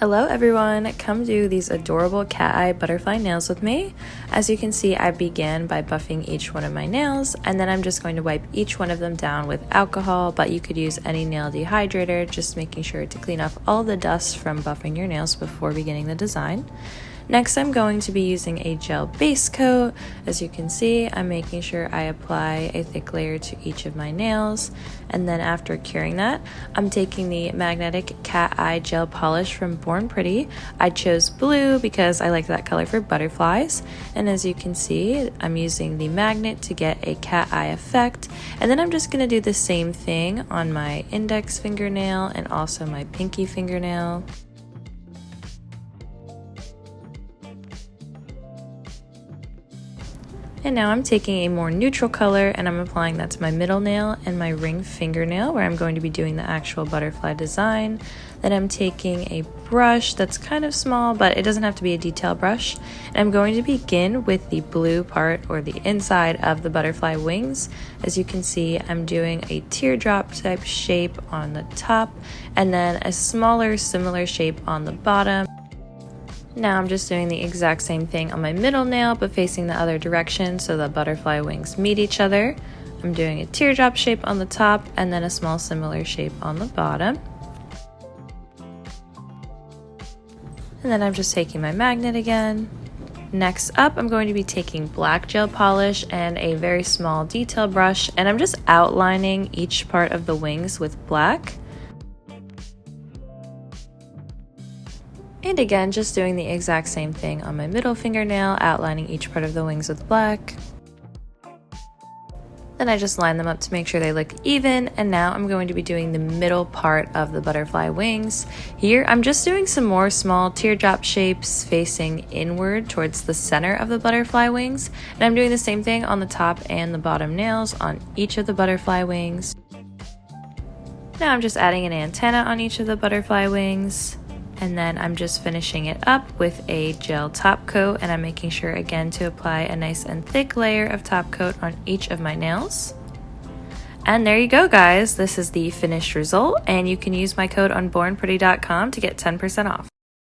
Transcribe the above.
Hello everyone, come do these adorable cat eye butterfly nails with me. As you can see, I began by buffing each one of my nails, and then I'm just going to wipe each one of them down with alcohol, but you could use any nail dehydrator, just making sure to clean off all the dust from buffing your nails before beginning the design. Next, I'm going to be using a gel base coat. As you can see, I'm making sure I apply a thick layer to each of my nails. And then after curing that, I'm taking the magnetic cat eye gel polish from Born Pretty. I chose blue because I like that color for butterflies. And as you can see, I'm using the magnet to get a cat eye effect. And then I'm just going to do the same thing on my index fingernail and also my pinky fingernail. And now I'm taking a more neutral color and I'm applying that to my middle nail and my ring fingernail where I'm going to be doing the actual butterfly design. Then I'm taking a brush that's kind of small, but it doesn't have to be a detail brush. And I'm going to begin with the blue part or the inside of the butterfly wings. As you can see, I'm doing a teardrop type shape on the top and then a smaller similar shape on the bottom. Now I'm just doing the exact same thing on my middle nail but facing the other direction so the butterfly wings meet each other. I'm doing a teardrop shape on the top and then a small similar shape on the bottom. And then I'm just taking my magnet again. Next up, I'm going to be taking black gel polish and a very small detail brush, and I'm just outlining each part of the wings with black. And again, just doing the exact same thing on my middle fingernail, outlining each part of the wings with black. Then I just line them up to make sure they look even, and now I'm going to be doing the middle part of the butterfly wings. Here, I'm just doing some more small teardrop shapes facing inward towards the center of the butterfly wings, and I'm doing the same thing on the top and the bottom nails on each of the butterfly wings. Now I'm just adding an antenna on each of the butterfly wings. And then I'm just finishing it up with a gel top coat, and I'm making sure again to apply a nice and thick layer of top coat on each of my nails. And there you go guys, this is the finished result, and you can use my code on bornpretty.com to get 10% off.